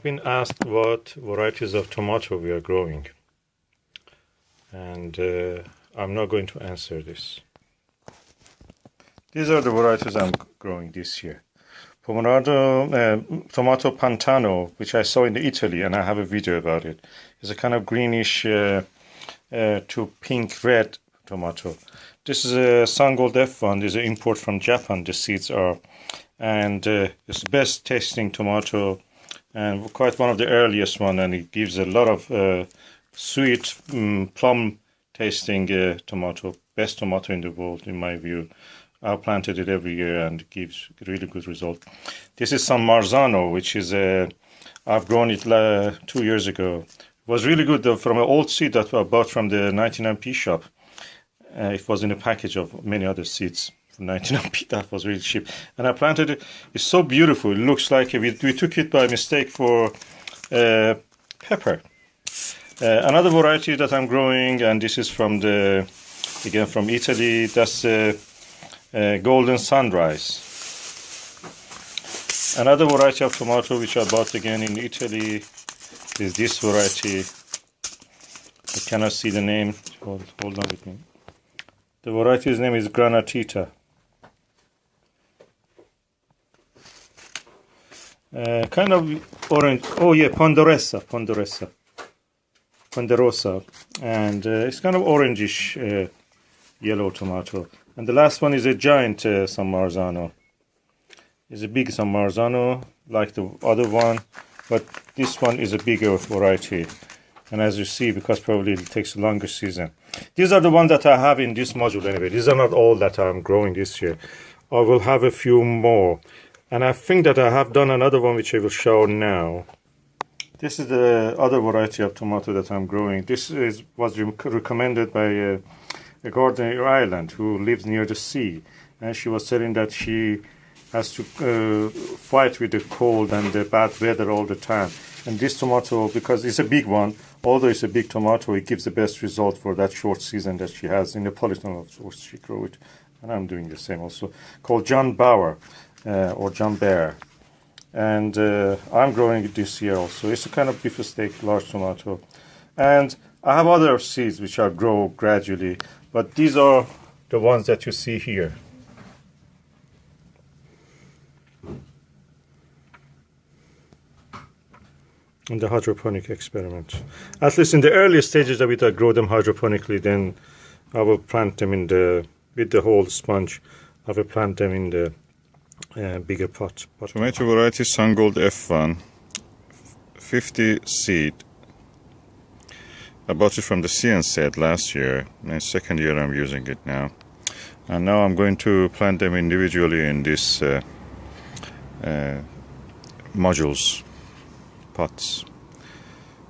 have been asked what varieties of tomato we are growing, and I'm not going to answer this. These are the varieties I'm growing this year. Tomato Pantano, which I saw in Italy, and I have a video about it. It's a kind of greenish to pink-red tomato. This is a Sungold F1. This is an import from Japan, the seeds are. And it's the best tasting tomato and quite one of the earliest one, and it gives a lot of sweet plum tasting tomato. Best tomato in the world in my view. I planted it every year and it gives really good result. This is San Marzano, which is I've grown it 2 years ago. It was really good though, from an old seed that I bought from the 99p shop. It was in a package of many other seeds from 99p. That was really cheap. And I planted it. It's so beautiful. It looks like we took it by mistake for pepper. Another variety that I'm growing, and this is from again from Italy. That's Golden Sunrise. Another variety of tomato which I bought again in Italy is this variety. I cannot see the name. Hold on with me. The variety's name is Granatita. Kind of orange. Oh yeah, Ponderosa, and it's kind of orangish yellow tomato. And the last one is a giant San Marzano. It's a big San Marzano like the other one, but this one is a bigger variety. And as you see, because probably it takes a longer season. These are the ones that I have in this module anyway. These are not all that I'm growing this year. I will have a few more. And I think that I have done another one which I will show now. This is the other variety of tomato that I'm growing. This was recommended by a gardener in Ireland who lives near the sea. And she was saying that she has to fight with the cold and the bad weather all the time. And this tomato, because it's a big one, although it's a big tomato, it gives the best result for that short season that she has. In Neapolitan, of course, she grew it. And I'm doing the same also. Called John Bauer, or John Bear. And I'm growing it this year also. It's a kind of beefsteak, large tomato. And I have other seeds which I grow gradually. But these are the ones that you see here. In the hydroponic experiment. At least in the early stages of it, I grow them hydroponically. Then I will plant them with the whole sponge. I will plant them in the bigger pot. Tomato variety Sungold F1, 50 seed. I bought it from the CN last year. My second year I'm using it now. And now I'm going to plant them individually in these modules, pots.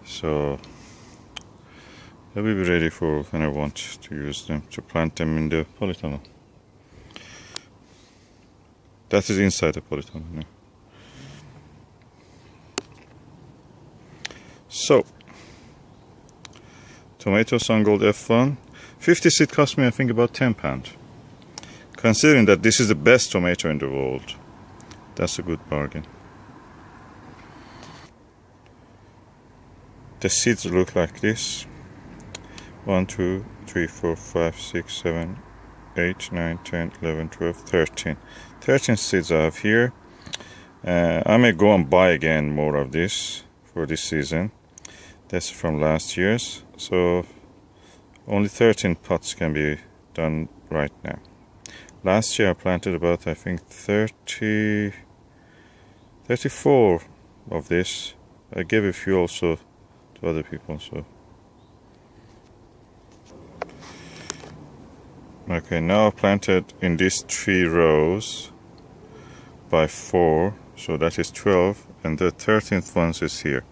So they will be ready for when I want to use them, to plant them in the polytunnel. That is inside the polytunnel. Yeah. So, tomato Sungold F1, 50 seed cost me I think about £10. Considering that this is the best tomato in the world, that's a good bargain. The seeds look like this. 1, 2, 3, 4, 5, 6, 7, 8, 9, 10, 11, 12, 13. 13 seeds I have here. I may go and buy again more of this for this season. That's from last year's. So only 13 pots can be done right now. Last year I planted about, I think, 34 of this. I gave a few also to other people. So okay, now I've planted in these 3 rows by 4, so that is 12, and the 13th one is here.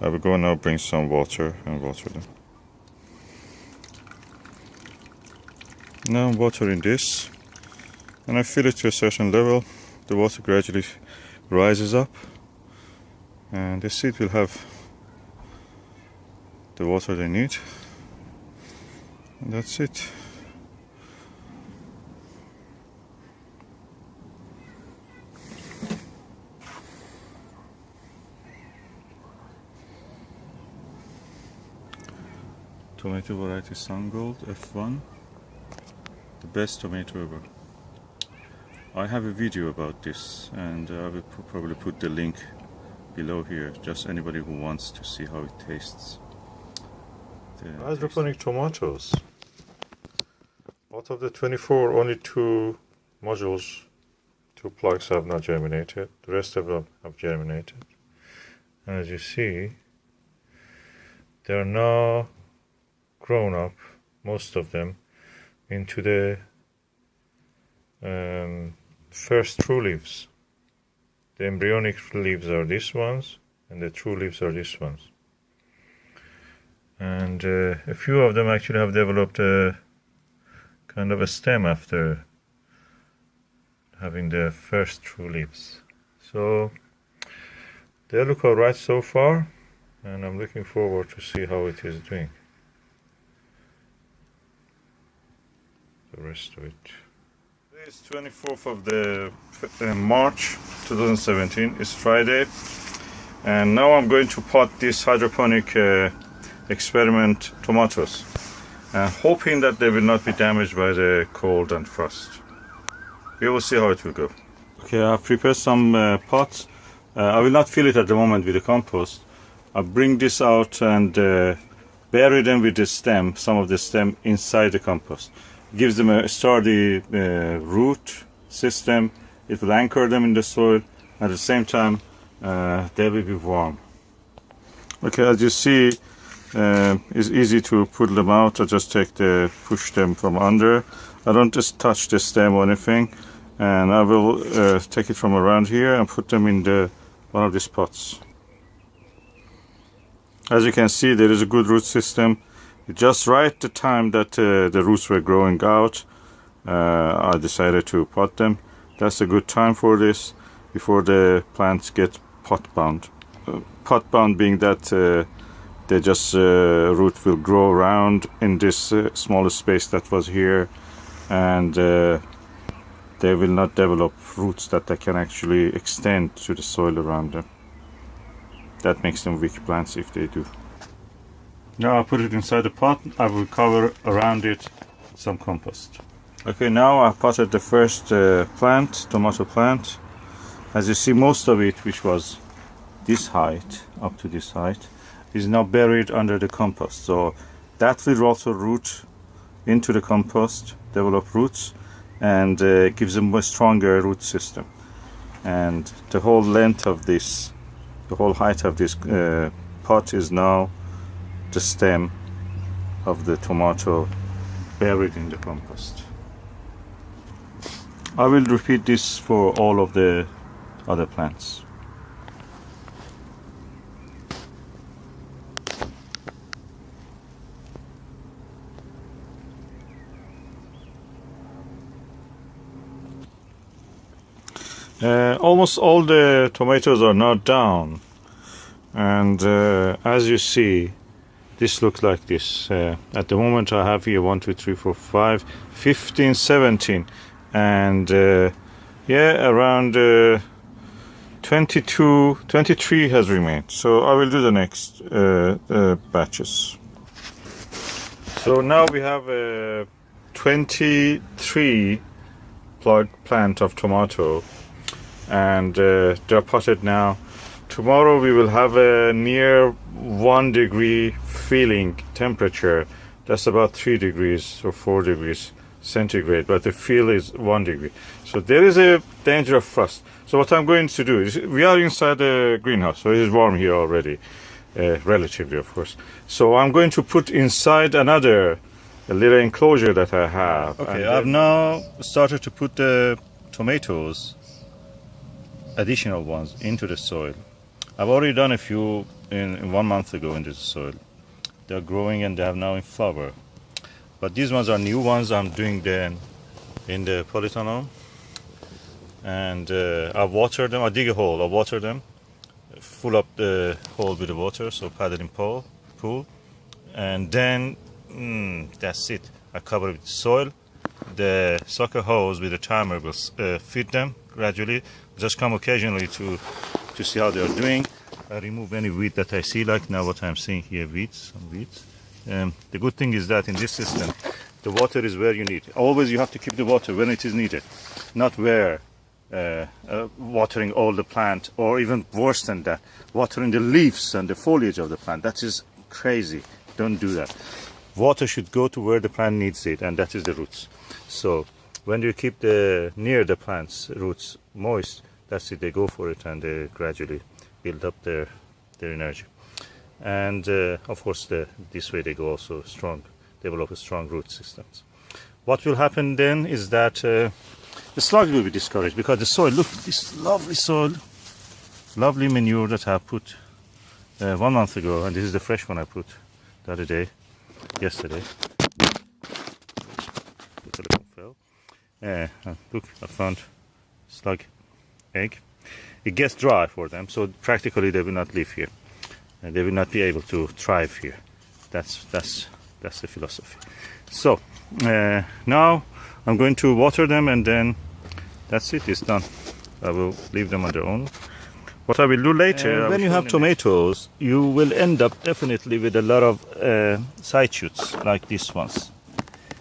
I will go now bring some water and water them. Now I'm watering this, and I fill it to a certain level. The water gradually rises up, and the seed will have the water they need, and that's it. Tomato variety Sungold F1, the best tomato ever. I have a video about this, and I will probably put the link below here, just anybody who wants to see how it tastes. Hydroponic tomatoes. Out of the 24, only 2 modules, 2 plugs have not germinated. The rest of them have germinated. And as you see, they are now grown up, most of them, into the first true leaves. The embryonic leaves are these ones, and the true leaves are these ones. And a few of them actually have developed a kind of a stem after having the first true leaves. So they look alright so far, and I'm looking forward to see how it is doing. The rest of it. Today is 24th of the March 2017. It's Friday, and now I'm going to pot this hydroponic experiment tomatoes, hoping that they will not be damaged by the cold and frost. We will see how it will go. Okay, I've prepared some pots. I will not fill it at the moment with the compost. I'll bring this out and bury them with the stem, some of the stem inside the compost. Gives them a sturdy root system. It will anchor them in the soil. At the same time, they will be warm. Okay, as you see, it's easy to pull them out. I just push them from under. I don't just touch the stem or anything, and I will take it from around here and put them in one of these pots. As you can see, there is a good root system. Just right the time that the roots were growing out, I decided to pot them. That's a good time for this, before the plants get pot bound. Pot bound being that they just root will grow around in this smaller space that was here, and they will not develop roots that they can actually extend to the soil around them. That makes them weak plants if they do. Now I put it inside the pot. I will cover around it some compost. Okay, now I've potted the first tomato plant. As you see, most of it, which was this height, up to this height, is now buried under the compost. So that will also root into the compost, develop roots, and gives them a stronger root system. And the whole length of this, the whole height of this pot is now the stem of the tomato buried in the compost. I will repeat this for all of the other plants. Almost all the tomatoes are now down, and as you see, this looks like this. At the moment I have here 1, 2, 3, 4, 5, 15, 17, and yeah, around 22, 23 has remained. So I will do the next batches. So now we have 23 plant of tomato, and they're potted now. Tomorrow we will have a near 1 degree feeling temperature. That's about 3 degrees or 4 degrees centigrade, but the feel is 1 degree. So there is a danger of frost. So what I'm going to do is, we are inside the greenhouse, so it is warm here already, relatively of course. So I'm going to put inside a little enclosure that I have. Okay, I've now started to put the tomatoes, additional ones, into the soil. I've already done a few in 1 month ago into the soil. They're growing and they have now in flower. But these ones are new ones. I'm doing them in the polytunnel. And I've watered them. I dig a hole, I water them, fill up the hole with the water, so paddling pool. And then, that's it. I cover it with soil. The sucker hose with the timer will feed them gradually. Just come occasionally to see how they are doing. I remove any weed that I see, like now what I'm seeing here, some weeds. The good thing is that in this system, the water is where you need. Always you have to keep the water when it is needed, not where watering all the plant, or even worse than that, watering the leaves and the foliage of the plant. That is crazy. Don't do that. Water should go to where the plant needs it, and that is the roots. So when you keep near the plant's roots moist, that's it, they go for it, and they gradually build up their energy. And of course this way they go also strong, develop a strong root systems. What will happen then is that the slugs will be discouraged, because the soil, look, this lovely soil, lovely manure that I put 1 month ago, and this is the fresh one I put the other day, yesterday. Look, I found slug egg. It gets dry for them, so practically they will not live here, and they will not be able to thrive here. That's the philosophy. So now I'm going to water them, and then that's it, it's done. I will leave them on their own. What I will do later, when you have tomatoes, you will end up definitely with a lot of side shoots like these ones.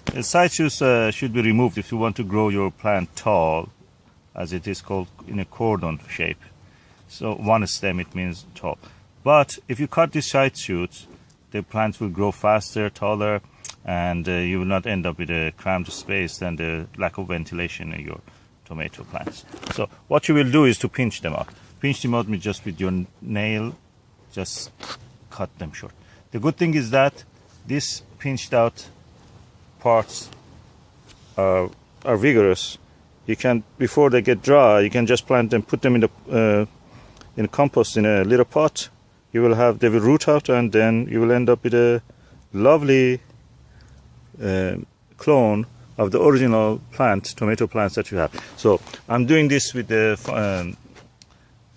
The side shoots should be removed if you want to grow your plant tall, as it is called, in a cordon shape. So one stem, it means tall. But if you cut these side shoots, the plants will grow faster, taller, and you will not end up with a cramped space and the lack of ventilation in your tomato plants. So what you will do is to pinch them out. Pinch them out just with your nail, just cut them short. The good thing is that these pinched out parts are vigorous. You can, before they get dry, you can just plant them, put them in compost in a little pot. They will root out, and then you will end up with a lovely clone of the original tomato plants that you have. So I'm doing this with my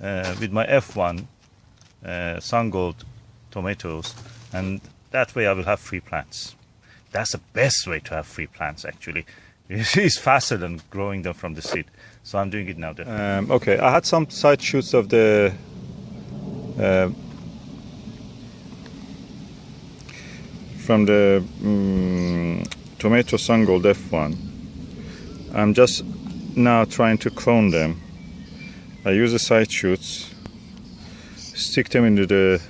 F1 Sungold tomatoes, and that way I will have free plants. That's the best way to have free plants, actually. It's faster than growing them from the seed. So I'm doing it now. Okay, I had some side shoots of the from the tomato Sungold F1. I'm just now trying to clone them. I use the side shoots, stick them into the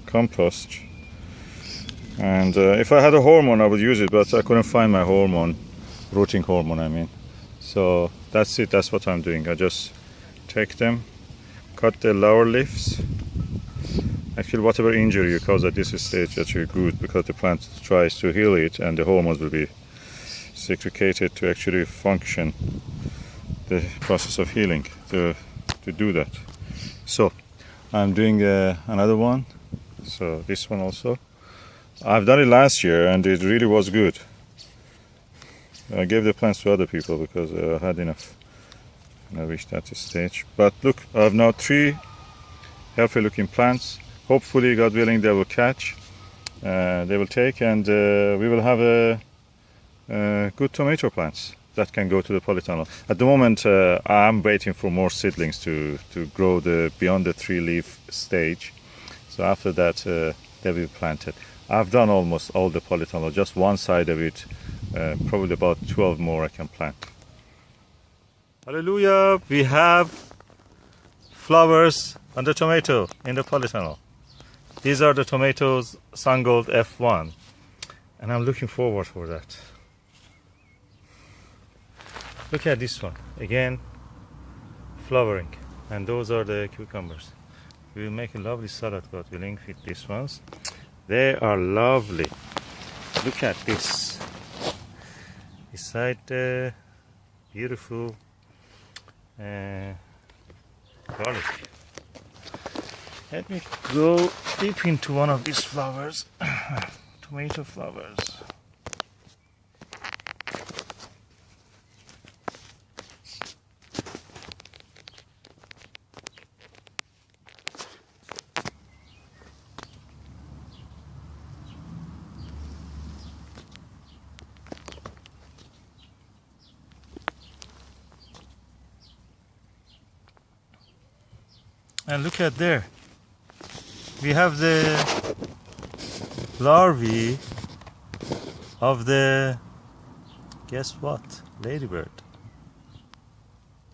compost, and if I had a hormone I would use it, but I couldn't find my hormone, rooting hormone I mean. So that's it, that's what I'm doing. I just take them, cut the lower leaves. Actually, whatever injury you cause at this stage, that's really good, because the plant tries to heal it, and the hormones will be secreted to actually function the process of healing, to do that. So I'm doing another one. So this one also, I've done it last year and it really was good. I gave the plants to other people because I had enough and I reached that stage. But look, I have now 3 healthy looking plants. Hopefully, God willing, they will catch, they will take, and we will have good tomato plants that can go to the polytunnel. At the moment, I'm waiting for more seedlings to grow beyond the 3-leaf stage. So after that, they will be planted. I've done almost all the polytunnel, just one side of it, probably about 12 more I can plant. Hallelujah! We have flowers on the tomato in the polytunnel. These are the tomatoes Sungold F1, and I'm looking forward for that. Look at this one, again flowering, and those are the cucumbers. We will make a lovely salad, God willing, with these ones. They are lovely. Look at this. Beside the beautiful garlic. Let me go deep into one of these flowers, tomato flowers. And look at there. We have the larvae of the, guess what, ladybird.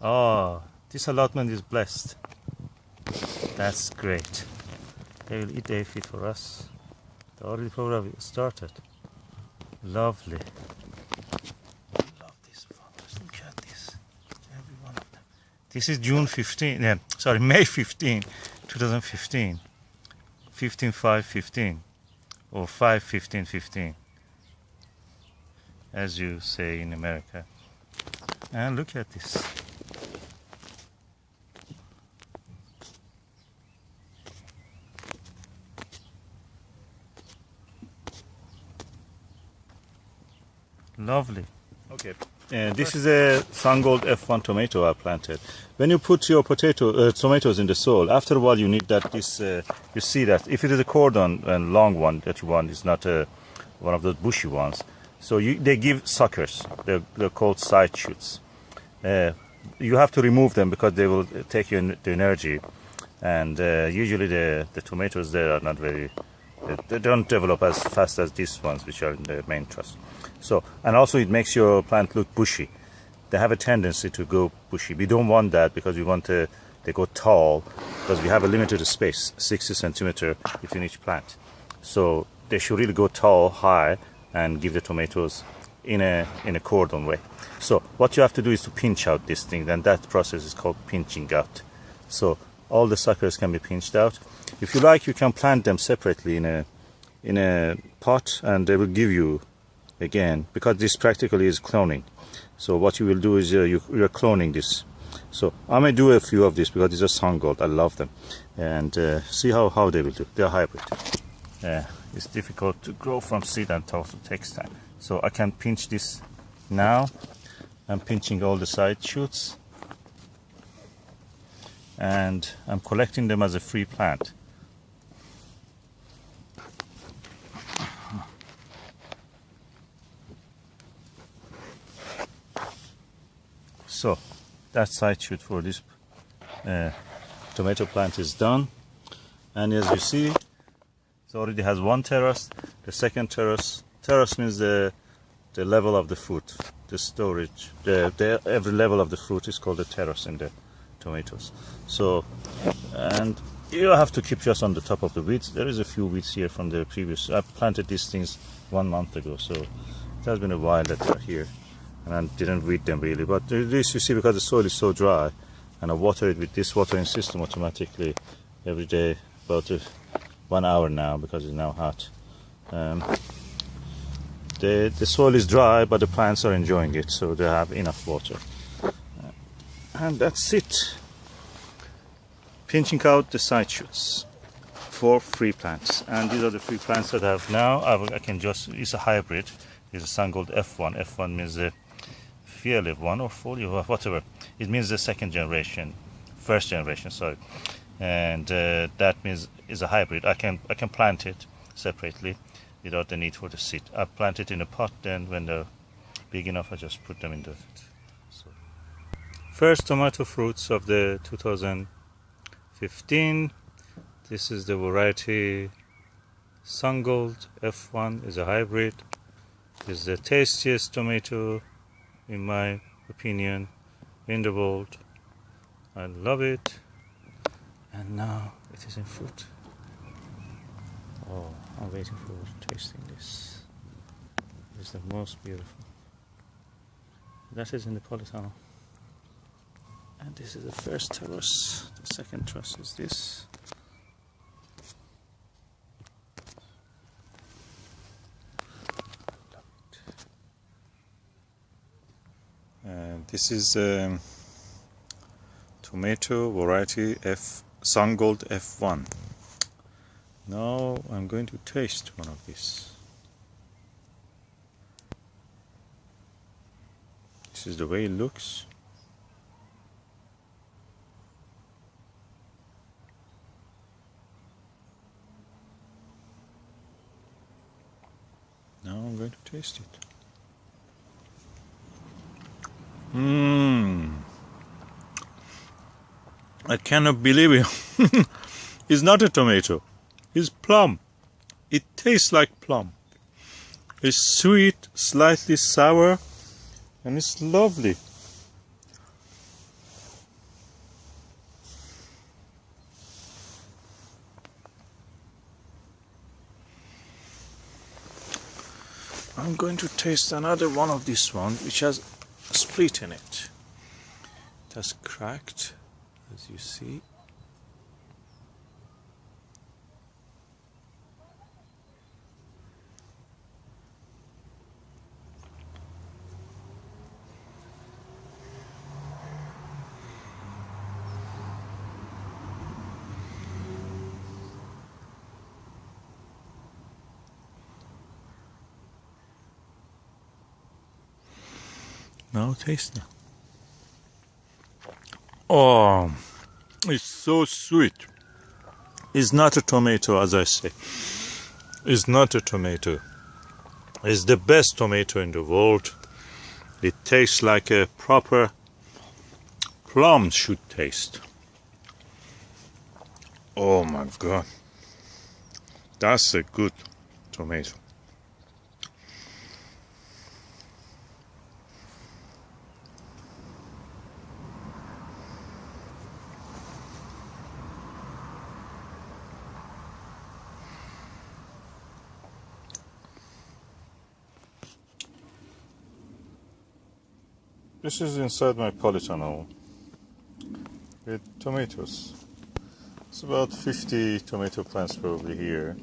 Oh, this allotment is blessed. That's great. They will eat the aphid for us. They already probably started. Lovely. Love these photos. Look at this. Every one of them. This is June 15. Sorry, May 15, 2015. 15/5/15 or 5/15/15, as you say in America. And look at this. Lovely. Okay. This is a Sungold F1 tomato I planted. When you put your tomatoes in the soil, after a while you need that you see that if it is a cordon and long one that you want, it's not one of those bushy ones. So they give suckers. They're called side shoots. You have to remove them because they will take the energy. And usually the tomatoes there are not very. They don't develop as fast as these ones, which are in the main truss. So, and also it makes your plant look bushy. They have a tendency to go bushy. We don't want that because we want they go tall, because we have a limited space, 60 centimeter between each plant. So they should really go tall, high, and give the tomatoes in a cordon way. So what you have to do is to pinch out this thing, and that process is called pinching out. So all the suckers can be pinched out. If you like, you can plant them separately in a pot, and they will give you, again, because this practically is cloning. So what you will do is you're cloning this. So I may do a few of this because these are Sungold. I love them, and see how they will do. They're hybrid. It's difficult to grow from seed and also takes time. So I can pinch this now. I'm pinching all the side shoots, and I'm collecting them as a free plant. So that side shoot for this tomato plant is done, and as you see, it already has one terrace. The second terrace means the level of the fruit, the storage. Every level of the fruit is called a terrace in the tomatoes. So, and you have to keep just on the top of the weeds. There is a few weeds here from the previous. I planted these things 1 month ago, so it has been a while that they're here, and I didn't weed them really. But this, you see, because the soil is so dry, and I water it with this watering system automatically every day, about 1 hour now because it's now hot. The soil is dry, but the plants are enjoying it, so they have enough water. And that's it. Pinching out the side shoots for free plants, and these are the free plants that I have now. I can just, it's a hybrid. It's a Sungold F1. F1 means the Fialev one or folio or whatever. It means the first generation, sorry. And that means it's a hybrid. I can plant it separately without the need for the seed. I plant it in a pot, then when they're big enough, I just put them in the. So, first tomato fruits of the 2015. This is the variety Sungold F1, is a hybrid. This is the tastiest tomato, in my opinion, in the world. I love it. And now it is in fruit. Oh, I'm waiting for tasting this. It's the most beautiful. That is in the Napolitano. And this is the first terrace. The second terrace is this. And this is tomato variety Sungold F1. Now I'm going to taste one of these. This is the way it looks. Now I'm going to taste it. I cannot believe it. It's not a tomato. It's plum. It tastes like plum. It's sweet, slightly sour, and it's lovely. I'm going to taste another one of this one, which has a split in it. It has cracked, as you see. Now taste now. Oh, it's so sweet. It's not a tomato, as I say. It's not a tomato. It's the best tomato in the world. It tastes like a proper plum should taste. Oh my God. That's a good tomato. This is inside my polytunnel with tomatoes. It's about 50 tomato plants probably here.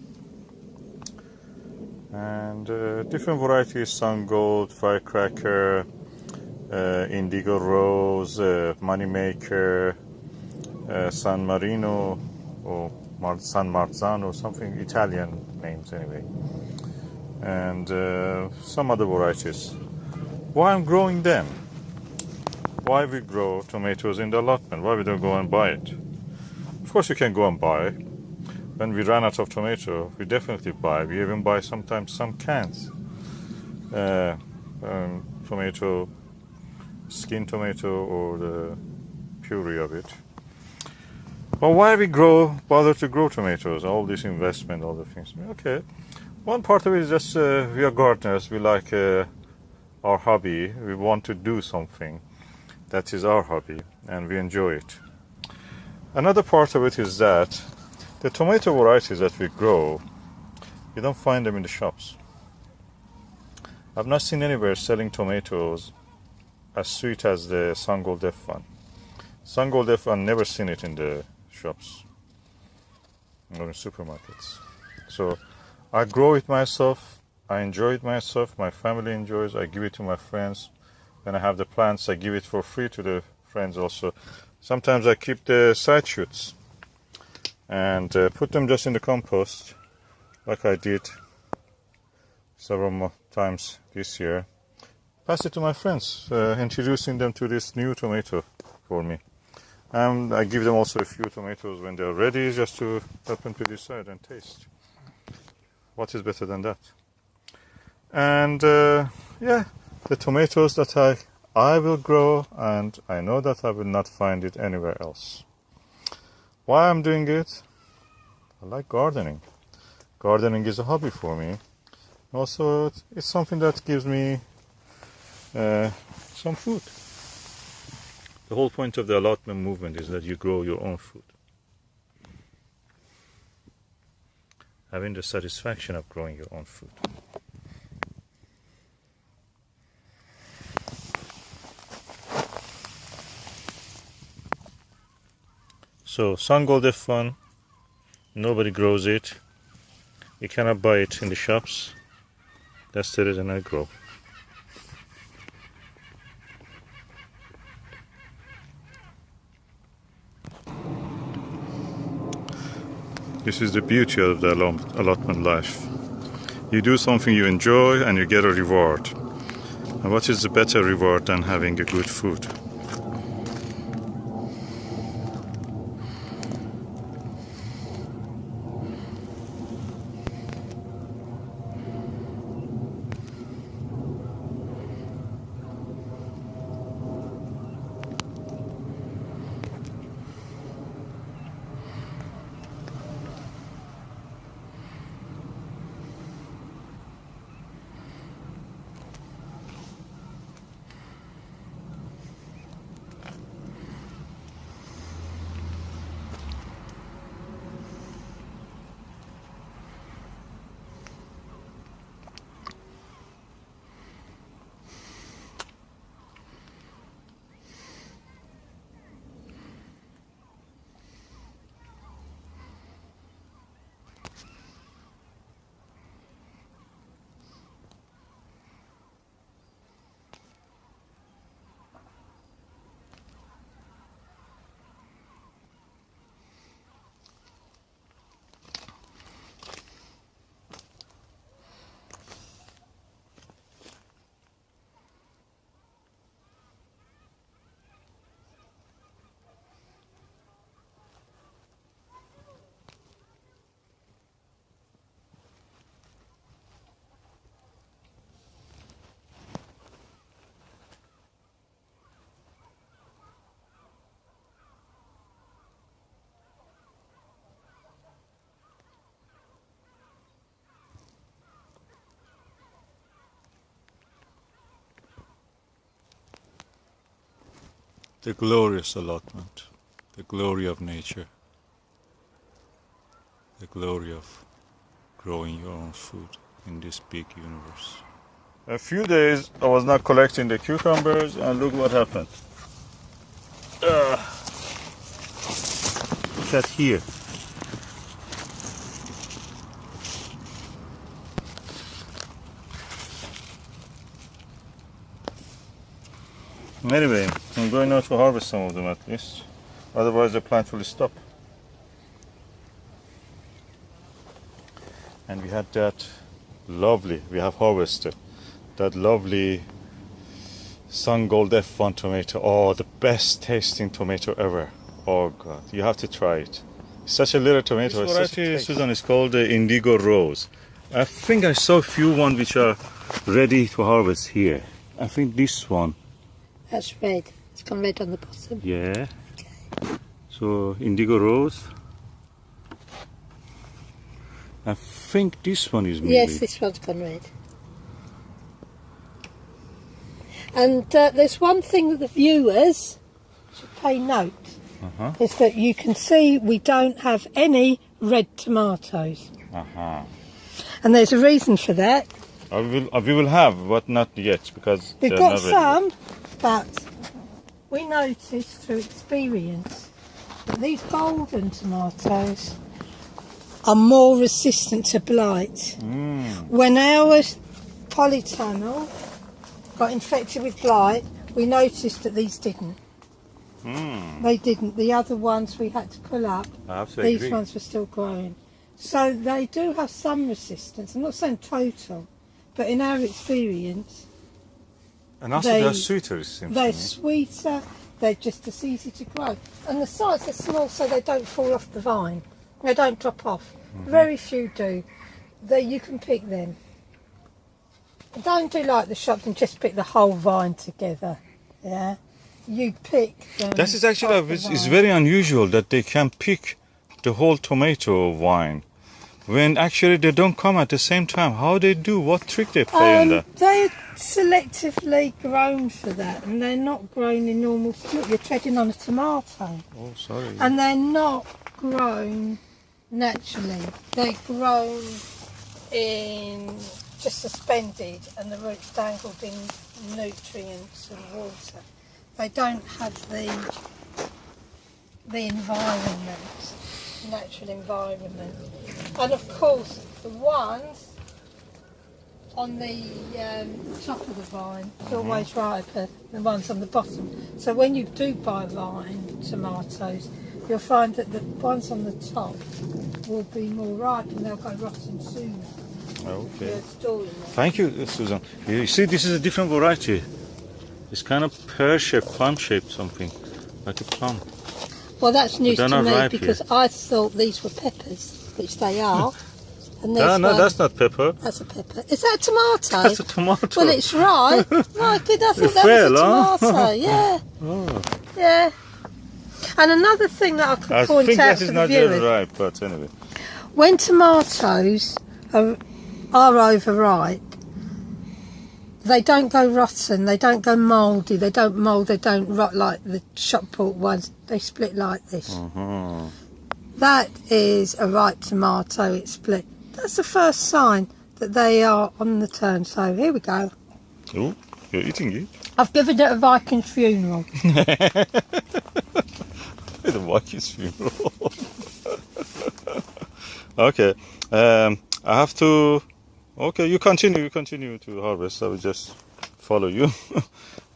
And different varieties: Sungold, Firecracker, Indigo Rose, Moneymaker, San Marino, or San Marzano, something Italian names anyway. And some other varieties. Why I'm growing them? Why we grow tomatoes in the allotment? Why we don't go and buy it? Of course you can go and buy. When we run out of tomato, we definitely buy. We even buy sometimes some cans. Tomato, skin tomato, or the puree of it. But why we bother to grow tomatoes? All this investment, all the things. Okay, one part of it is just we are gardeners. We like our hobby. We want to do something. That is our hobby, and we enjoy it. Another part of it is that the tomato varieties that we grow, you don't find them in the shops. I've not seen anywhere selling tomatoes as sweet as the Sungold F1. Sungold F1, never seen it in the shops or in supermarkets. So I grow it myself, I enjoy it myself, my family enjoys, I give it to my friends. When I have the plants, I give it for free to the friends also. Sometimes I keep the side shoots and put them just in the compost, like I did several times this year. Pass it to my friends, introducing them to this new tomato for me. And I give them also a few tomatoes when they're ready, just to help them to decide and taste. What is better than that? And yeah, the tomatoes that I will grow, and I know that I will not find it anywhere else. Why I'm doing it? I like gardening. Gardening is a hobby for me. Also, it's something that gives me some food. The whole point of the allotment movement is that you grow your own food. Having the satisfaction of growing your own food. So Sungold F1, nobody grows it. You cannot buy it in the shops. That's the reason I grow. This is the beauty of the allotment life. You do something you enjoy and you get a reward. And what is the better reward than having a good food? The glorious allotment, the glory of nature, the glory of growing your own food in this big universe. A few days I was not collecting the cucumbers, and look what happened. Look at here. Anyway, I'm going now to harvest some of them at least. Otherwise the plant will stop. And we had that lovely, we have harvested that lovely Sungold F1 tomato. Oh, the best tasting tomato ever. Oh God, you have to try it. It's such a little tomato. This variety, Susan, is called the Indigo Rose. I think I saw a few ones which are ready to harvest here. I think this one. That's red. It's gone red on the bottom. Yeah. Okay. So Indigo Rose. I think this one is maybe. Yes, this one's gone red. And there's one thing that the viewers should pay note, is that you can see we don't have any red tomatoes. And there's a reason for that. We will have, but not yet, because We've they're got not ready. some, but we noticed through experience that these golden tomatoes are more resistant to blight. When our polytunnel got infected with blight, we noticed that these didn't. They didn't. The other ones we had to pull up. These ones were still growing. So they do have some resistance. I'm not saying total, but in our experience, And also they're sweeter, it seems. They're sweeter, they're just as easy to grow. And the size are small so they don't fall off the vine. They don't drop off. Very few do. You can pick them. Don't do like the shops and just pick the whole vine together. Yeah, you pick them. That is actually, it's very unusual that they can pick the whole tomato vine when actually they don't come at the same time. How they do? What trick they play in that? They're selectively grown for that, and they're not grown in normal. Look, you're treading on a tomato. Oh, sorry. And they're not grown naturally. They're grown in just suspended, and the roots dangled in nutrients and water. They don't have the environment, natural environment. And of course, the ones on the top of the vine is always riper than the ones on the bottom. So when you do buy vine tomatoes, you'll find that the ones on the top will be more ripe and they'll go rotten soon. Okay. Thank you, Susan. You see, this is a different variety. It's kind of pear-shaped, plum-shaped something, like a plum. Well, that's news They're to not me ripe because yet. I thought these were peppers, which they are. And No, that's not pepper. That's a pepper. Is that a tomato? That's a tomato. Well, it's right. My goodness, I thought It that fell, was a huh? tomato. Yeah. Oh. Yeah. And another thing that I could I point think out that to is the not yet viewers, ripe, but anyway. when tomatoes are overripe, they don't go rotten, they don't go mouldy, they don't mould, they don't rot like the shop bought ones. They split like this. That is a ripe tomato, it's split. That's the first sign that they are on the turn. So here we go. Oh, you're eating it? I've given it a Viking funeral. The Viking's funeral. Okay. I have to... Okay, you continue to harvest. I will just follow you.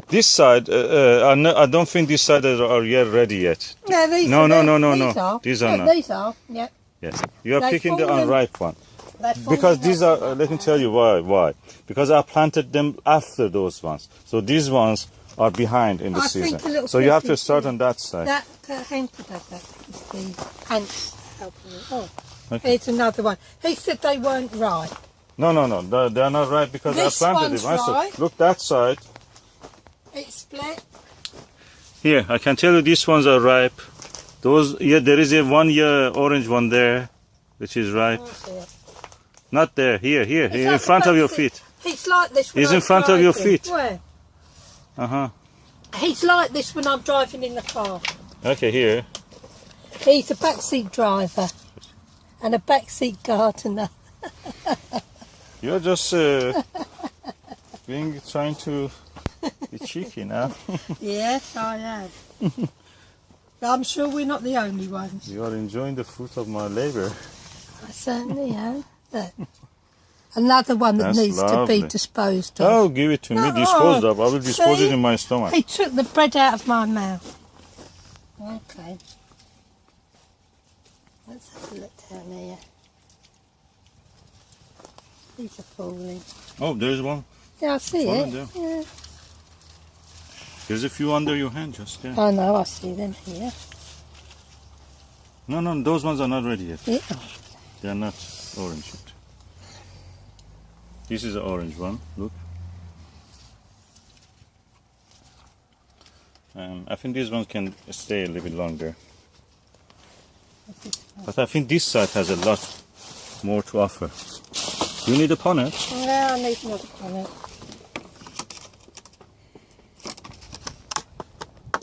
This side, I don't think this side are yet ready yet. Yeah, these No. These are yeah, not. These are, yeah. Yes. You are They've picking the fallen. unripe one. They've Because fallen these off. are, let me tell you why. Because I planted them after those ones. So these ones are behind in the I think season. a little So you have to bit start too. on that side. That Henker does that because the ants helping it. Oh, Okay. here's another one. He said they weren't ripe. No. They are not ripe because This I planted one's them. I said, ripe. look that side. It's split. Here, I can tell you these ones are ripe. Those, yeah, there is a 1 year orange one there, which is ripe. Oh, I see it. Not there, here, It's in like front the of your plastic. feet. It's like this. It's when in I front of your drive in. feet. Where? He's like this when I'm driving in the car. Okay, here. He's a backseat driver and a backseat gardener. You're just trying to be cheeky now. Yes, I am. I'm sure we're not the only ones. You are enjoying the fruit of my labor. I certainly am. Look. Another one that That's needs lovely. to be disposed of. Oh, give it to me. No, Disposed of. I will dispose see? it in my stomach. He took the bread out of my mouth. Okay. Let's have a look down here. These are falling. Oh, there's one. Yeah, I see Fallen it. down. Yeah. There's a few under your hand just there. Oh no, I see them here. No, those ones are not ready yet. Yeah. They are not orange yet. This is an orange one. Look. I think these ones can stay a little bit longer. But I think this side has a lot more to offer. Do you need a punnet? Yeah, I need another one.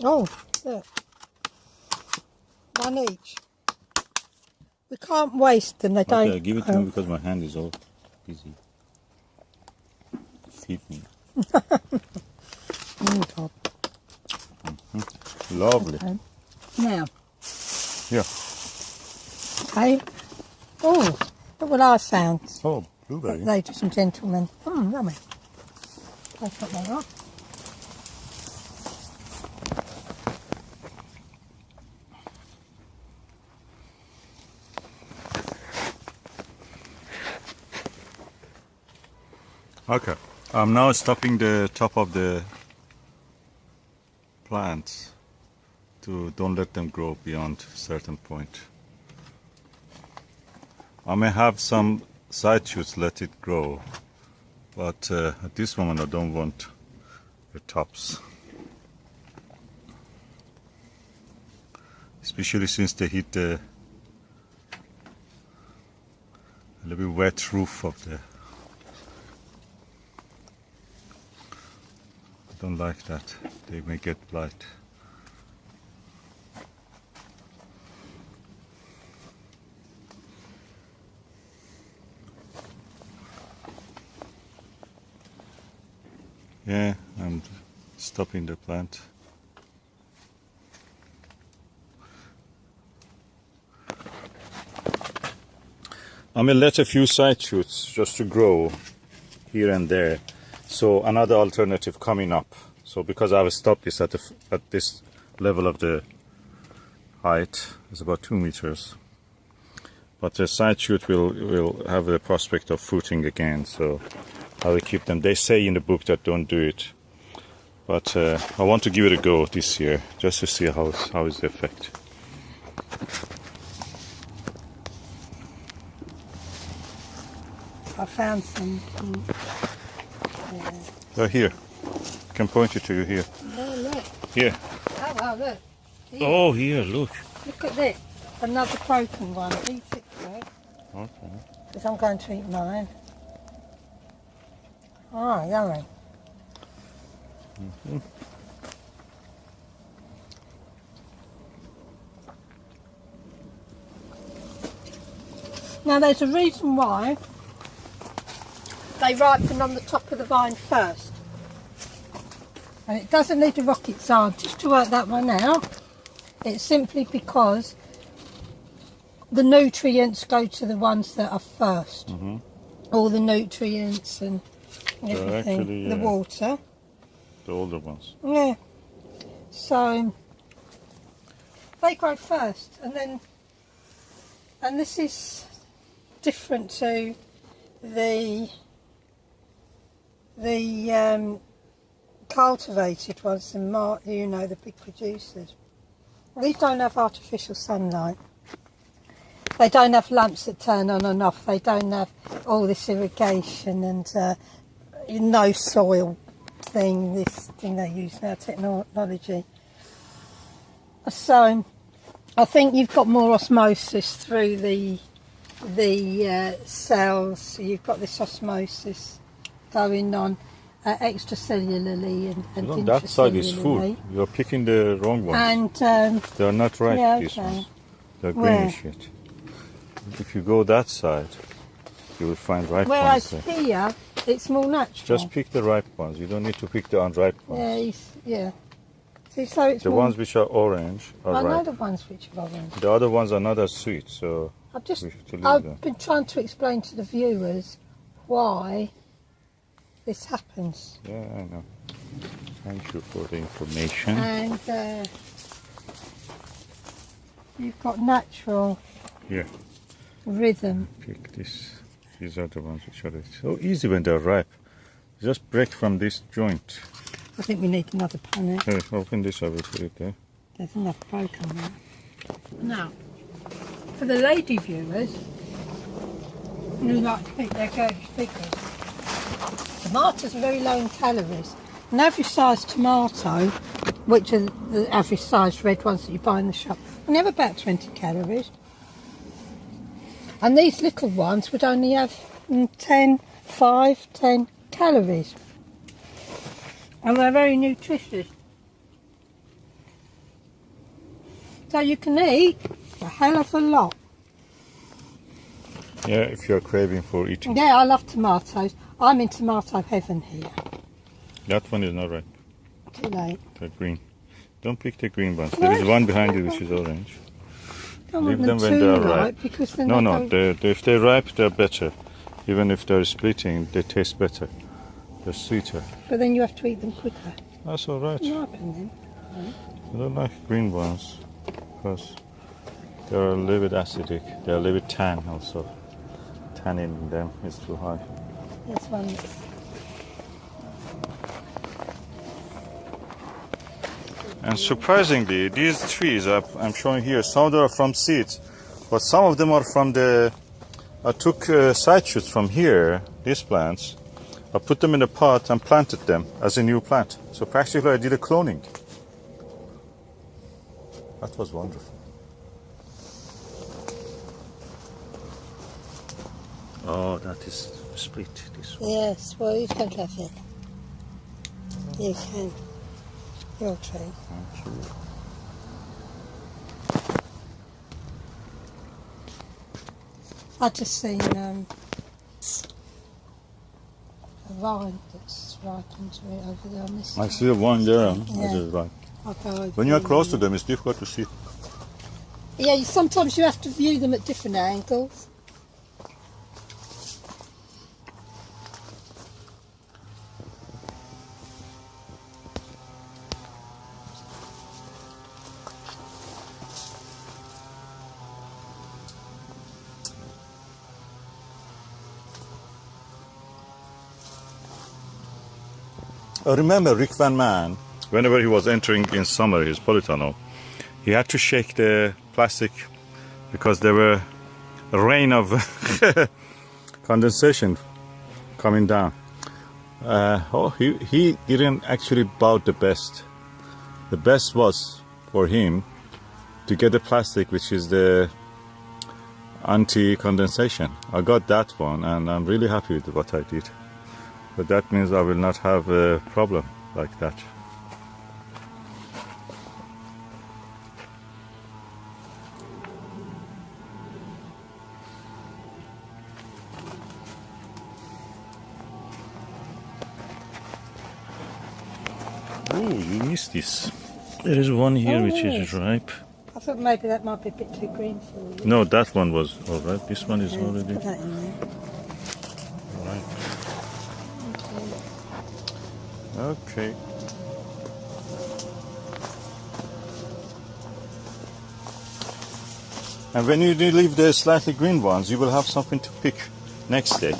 Oh, look. One each. We can't waste them, they don't. Okay, give it to me because my hand is all busy. Feed me. God. Lovely. Okay. Now, Yeah. okay. Oh, look what I found, Oh, blueberry. ladies and gentlemen. Yummy. I'll put that up. Okay. I'm now stopping the top of the plants to don't let them grow beyond a certain point. I may have some side shoots, let it grow, but at this moment I don't want the tops. Especially since they hit the a little bit wet roof of the. I don't like that. They may get blight. Yeah, I'm stopping the plant. I may let a few side shoots just to grow here and there. So another alternative coming up. So because I will stop this at this level of the height, it's about 2 meters. But the side shoot will have the prospect of fruiting again. So I will keep them. They say in the book that don't do it, but I want to give it a go this year just to see how is the effect. I found some. Oh, here. I can point it to you here. Oh, look. Here. Oh, wow, look. Here. Oh, here, look. Look at this. Another broken one. Eat it, right? Okay. Because I'm going to eat mine. Oh, yummy. Now, there's a reason why they ripen on the top of the vine first. And it doesn't need a rocket scientist to work that one out. It's simply because the nutrients go to the ones that are first. Mm-hmm. All the nutrients and everything. actually, The water. The older ones. Yeah. So they grow first, and this is different to the cultivated ones, and the big producers. These don't have artificial sunlight. They don't have lamps that turn on and off. They don't have all this irrigation and no soil thing. This thing they use now, technology. So I think you've got more osmosis through the cells. So you've got this osmosis going on, extracellularly and Look, that side is full. intracellularly. You're picking the wrong ones. And They're not ripe, yeah, these okay. ones. They're Where? greenish yet. If you go that side, you will find ripe whereas ones there. here, it's more natural. Just pick the ripe ones. You don't need to pick the unripe ones. Yeah. See, so it's The more, ones which are orange are I know ripe. the ones which are orange. The other ones are not as sweet, so I've just, we have to leave them. I've been trying to explain to the viewers why this happens. Yeah, I know. Thank you for the information. And you've got natural Here, rhythm. pick this. These are the ones which are so easy when they're ripe. Just break from this joint. I think we need another panel. Hey, open this, I will put it there. There's enough broken there. Now, for the lady viewers who like to think they're going figures, tomatoes are very low in calories. An average sized tomato, which are the average sized red ones that you buy in the shop, only have about 20 calories. And these little ones would only have 10 calories. And they're very nutritious. So you can eat a hell of a lot. Yeah, if you're craving for eating. Yeah, I love tomatoes. I'm in tomato heaven here. That one is not ripe. Too late. They're green. Don't pick the green ones. There is one behind you which is orange. Don't Leave want them them when too they're ripe ripe. because then No, they if they're ripe, they're better. Even if they're splitting, they taste better. They're sweeter. But then you have to eat them quicker. That's all right. Ripen them. I don't like green ones because they're a little bit acidic. They're a little bit tan also. Tannin in them is too high. This one is. And surprisingly, these trees I'm showing here, some of them are from seeds, but some of them are from the. I took side shoots from here, these plants. I put them in a pot and planted them as a new plant. So practically I did a cloning. That was wonderful. Oh, that is split, this one. Yes, well, you can have it. You can. Your tree. Thank you. I've just seen a vine that's ripened to it over there on this I side. see one there. Yeah. That is right. I'll go over When you're there. close to them, it's difficult to see. Yeah, sometimes you have to view them at different angles. I remember Rick Van Man, whenever he was entering in summer his polytunnel, he had to shake the plastic because there were a rain of condensation coming down. He didn't actually bought the best. The best was for him to get the plastic, which is the anti-condensation. I got that one and I'm really happy with what I did. But that means I will not have a problem like that. Oh, you missed this. There is one here Oh, which yes. is ripe. I thought maybe that might be a bit too green for you. No, that one was alright. This one is Yeah, already put that in there. ripe. Okay. And when you leave the slightly green ones, you will have something to pick next day.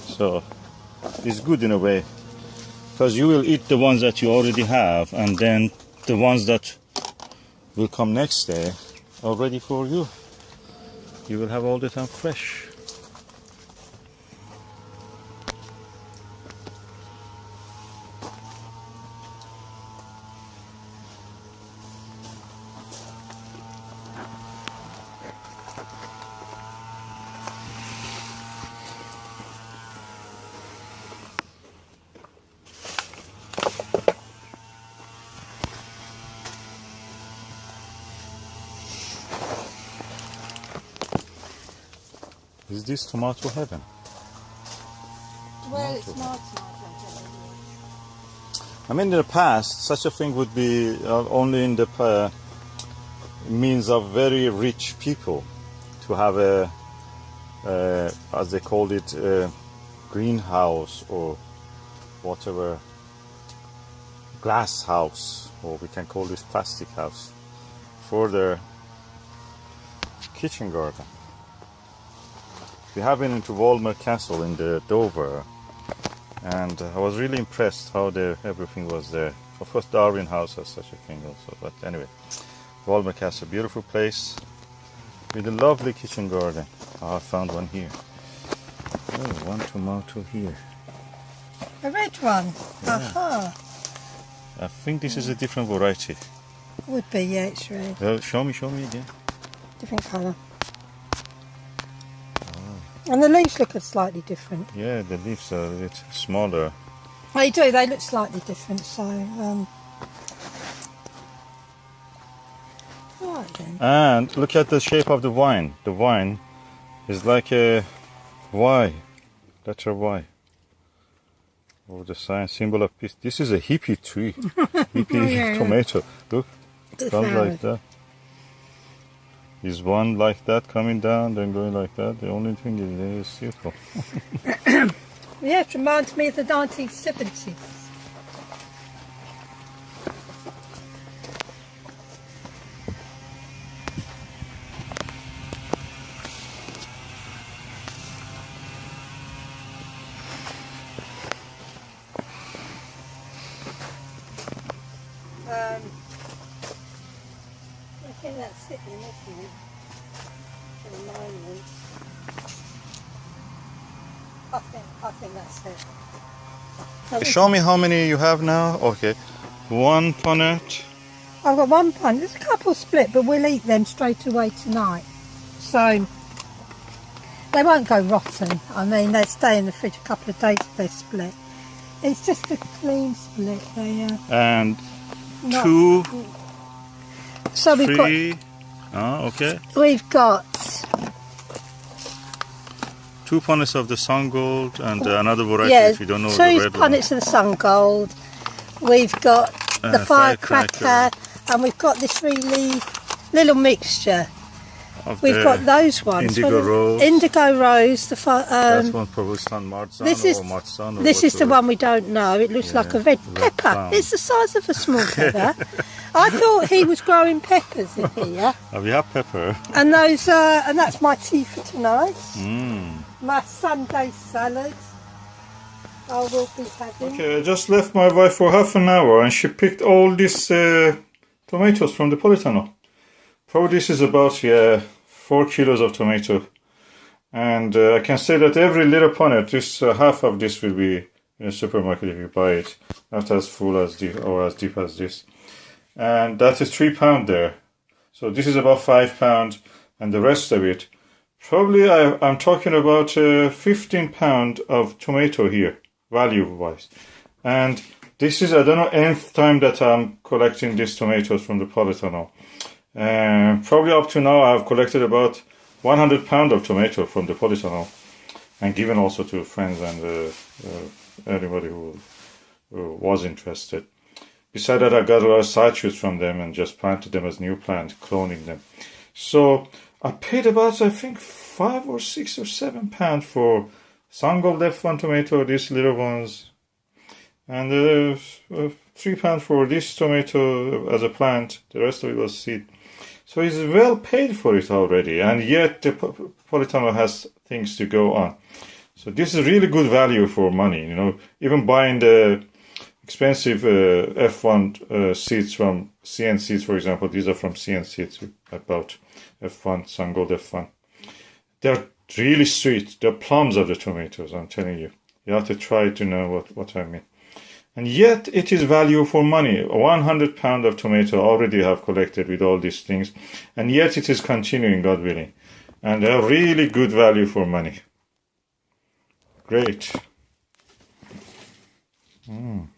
So it's good in a way, because you will eat the ones that you already have, and then the ones that will come next day are ready for you. You will have all the time fresh. Is this tomato heaven? Well, it's my tomato. I mean, in the past, such a thing would be only in the means of very rich people to have a, as they called it, a greenhouse or whatever, glass house, or we can call this plastic house, for their kitchen garden. We have been into Walmer Castle in the Dover, and I was really impressed how everything was there. Of course, Darwin House has such a thing also, but anyway, Walmer Castle, beautiful place with a lovely kitchen garden. Oh, I found one here. Oh, one tomato here. A red one? Yeah. Aha. I think this is a different variety. Would be, yeah, it's red. Well, show me again. Different colour. And the leaves look slightly different. Yeah, the leaves are a bit smaller. They do, they look slightly different, so... Right then. And look at the shape of the vine. The vine is like a Y, letter Y. Or the sign, symbol of peace. This is a hippie tree. Hippie Yeah. tomato. Look, The comes flower. like that. Is one like that coming down, then going like that? The only thing is there is circle. Yeah, it reminds me of the 1970s. I think that's it then, isn't it? For the moment. I think that's it. So Show me how many you have now. Okay, one punnet. I've got one pint. There's a couple split, but we'll eat them straight away tonight. So they won't go rotten. I mean, they stay in the fridge a couple of days if they're split. It's just a clean split. They And not, two, So we've three. Oh, okay. got 2 punnets of the Sungold and another variety yeah, if you don't know the 2 red one. punnets of the Sungold. We've got the firecracker, and we've got this really little mixture. Of We've the got those ones. Indigo rose. Indigo rose. That's one probably San Marzano this is or Marzano. this is the whatever. one we don't know. It looks Yeah, like a red red pepper. clown. It's the size of a small pepper. I thought he was growing peppers in here, We have pepper. and those and that's my tea for tonight. Mm. My Sunday salad. I will be having. Okay, I just left my wife for half an hour and she picked all these tomatoes from the polytunnel. Probably this is about 4 kilos of tomato. And I can say that every little punnet, this half of this will be in a supermarket if you buy it. Not as full as deep or as deep as this. And that is 3 pounds there. So this is about 5 pounds, and the rest of it, probably I'm talking about 15 pounds of tomato here, value-wise. And this is, I don't know, nth time that I'm collecting these tomatoes from the polytunnel. Probably up to now I've collected about 100 pounds of tomato from the polytunnel, and given also to friends and anybody who was interested. Besides that, I got a lot of side shoots from them and just planted them as new plants, cloning them. So I paid about, I think, 5 or 6 or 7 pounds for Sungold F1 tomato, these little ones, and 3 pounds for this tomato as a plant. The rest of it was seed. So he's well paid for it already, and yet the polytunnel has things to go on. So this is really good value for money. You know, even buying the expensive F1 seeds from CN Seeds, for example. These are from CN Seeds. I bought F1, Sungold F1. They're really sweet. They're plums of the tomatoes, I'm telling you. You have to try to know what I mean. And yet it is value for money. 100 pounds of tomato already have collected with all these things. And yet it is continuing, God willing. And they're really good value for money. Great. Oh,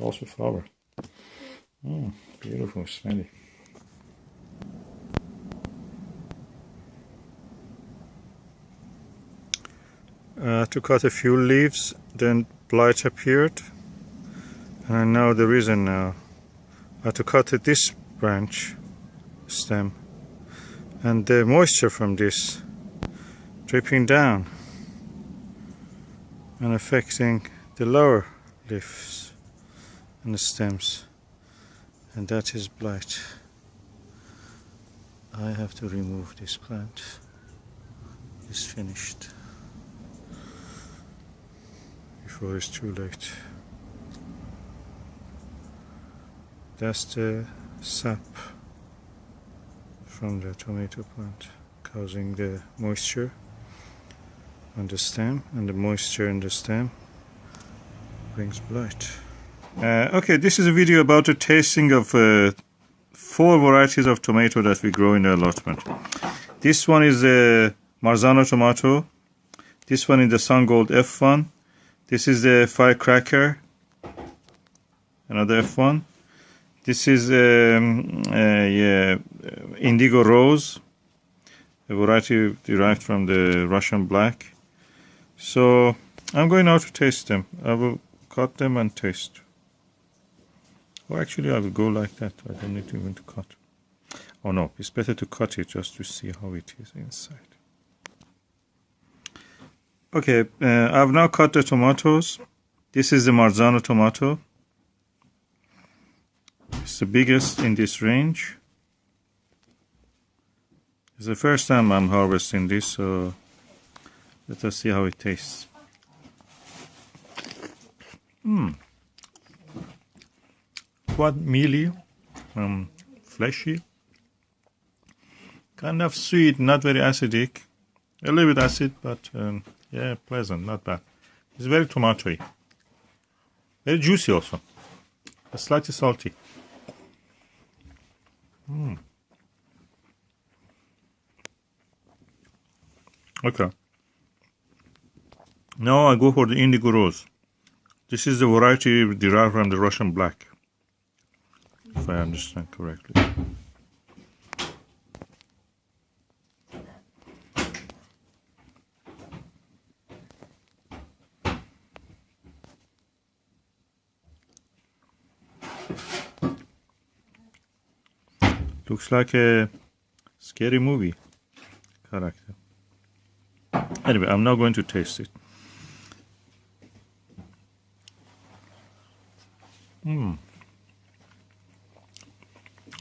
also flower. Beautiful, smelly. to cut a few leaves, then blight appeared, and I know the reason now. I had to cut this branch stem, and the moisture from this dripping down and affecting the lower leaves and the stems, and that is blight. I have to remove this plant. It's finished before it's too late. That's the sap from the tomato plant causing the moisture on the stem, and the moisture in the stem brings blight. Okay, this is a video about the tasting of 4 varieties of tomato that we grow in the allotment. This one is a Marzano tomato. This one is the Sungold F1. This is the firecracker, another F1. This is indigo rose, a variety derived from the Russian black. So I'm going now to taste them. I will cut them and taste. Or actually I will go like that. I don't need even to cut. Oh no, it's better to cut it just to see how it is inside. Okay, I've now cut the tomatoes. This is the Marzano tomato. It's the biggest in this range. It's the first time I'm harvesting this, so let us see how it tastes. Quite mealy, fleshy, kind of sweet, not very acidic. A little bit acid, but yeah, pleasant, not bad. It's very tomatoey, very juicy also, but slightly salty. Okay. Now I go for the indigo rose. This is the variety derived from the Russian black, if I understand correctly. Looks like a scary movie character. Anyway, I'm now going to taste it.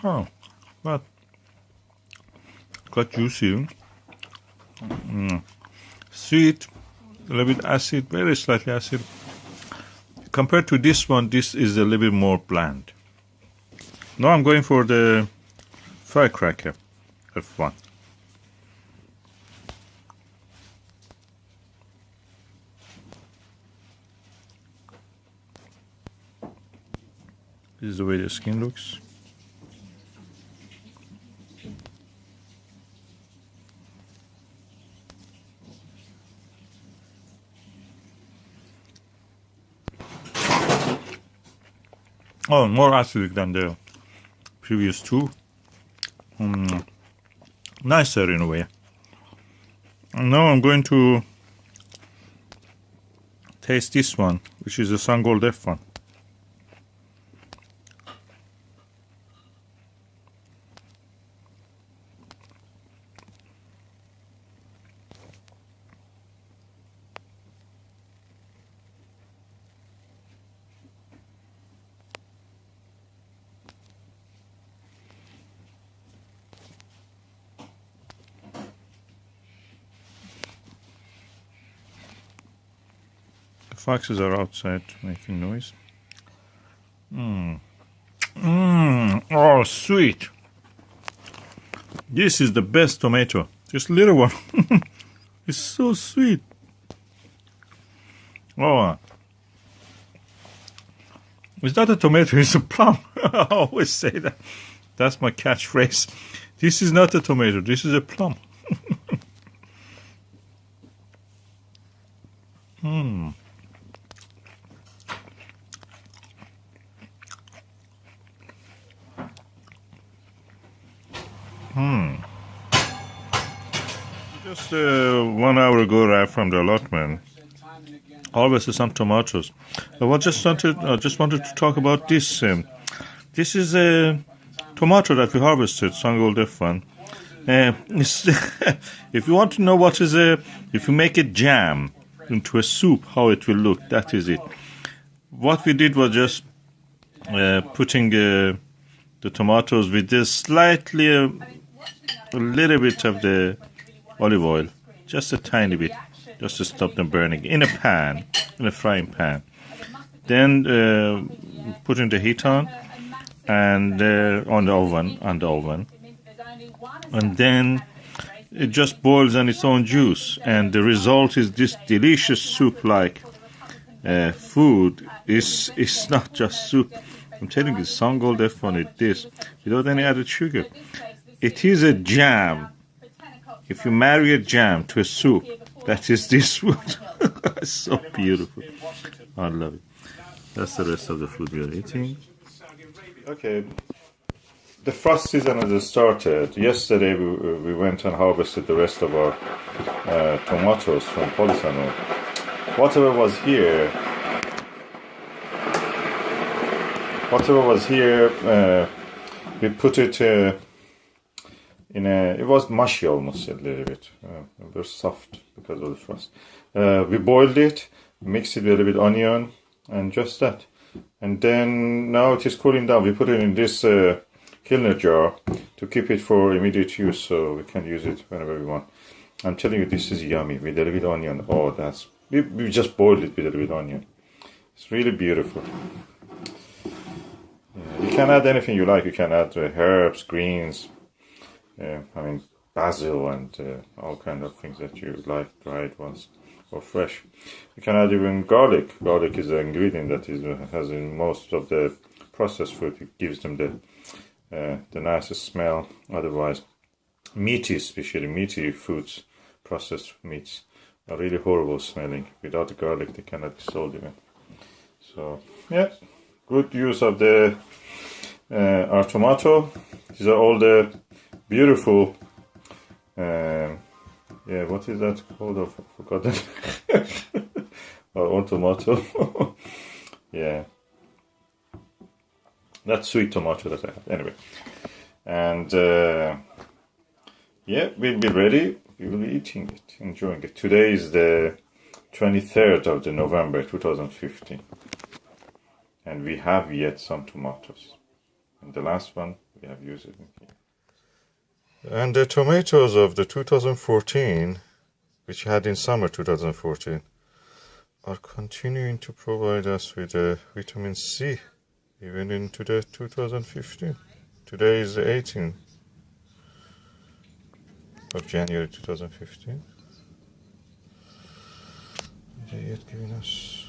Oh, but quite juicy. Sweet, a little bit acid, very slightly acid. Compared to this one, this is a little bit more bland. Now I'm going for the firecracker F1. This is the way the skin looks. Oh, more acidic than the previous two. Nicer in a way. And now I'm going to taste this one, which is the Sungold F1. Foxes are outside making noise. Oh, sweet. This is the best tomato. This little one. It's so sweet. Oh. It's not a tomato, it's a plum. I always say that. That's my catchphrase. This is not a tomato, this is a plum. Just 1 hour ago arrived from the allotment. harvested some tomatoes. I just wanted to talk about this. This is a tomato that we harvested, Sungold F1. If you want to know what is if you make a jam into a soup, how it will look, that is it. What we did was just putting the tomatoes with this slightly, a little bit of the olive oil, just a tiny bit, just to stop them burning, in a pan, in a frying pan. Then putting the heat on and on the oven, and then it just boils on its own juice, and the result is this delicious soup-like food. It's not just soup. I'm telling you, Sungold F1 is this, without any added sugar. It is a jam. If you marry a jam to a soup, that is this food. It's so beautiful. I love it. That's the rest of the food we are eating. Okay, the frost season has started. Yesterday we went and harvested the rest of our tomatoes from Polisano. Whatever was here, we put it in a. It was mushy almost a little bit. It was soft because of the frost. We boiled it, mixed it with a little bit onion, and just that. And then now it is cooling down. We put it in this Kilner jar to keep it for immediate use, so we can use it whenever we want. I'm telling you, this is yummy with a little bit onion. Oh, that's we just boiled it with a little bit onion. It's really beautiful. Yeah, you can add anything you like. You can add herbs, greens. Basil and all kind of things that you like, dried ones or fresh. You can add even garlic. Garlic is an ingredient that has in most of the processed food. It gives them the nicest smell. Otherwise, meaty, especially meaty foods, processed meats, are really horrible smelling. Without the garlic, they cannot be sold even. So, yeah, good use of the our tomato. These are all the beautiful. What is that called? I've forgotten. Our own tomato. Yeah. That sweet tomato that I had. Anyway. And we'll be ready. We will be eating it, enjoying it. Today is the 23rd of November 2015. And we have yet some tomatoes. And the last one, we have used it in here. And the tomatoes of the 2014, which had in summer 2014, are continuing to provide us with vitamin C, even into the 2015. Today is the 18th of January 2015. They yet giving us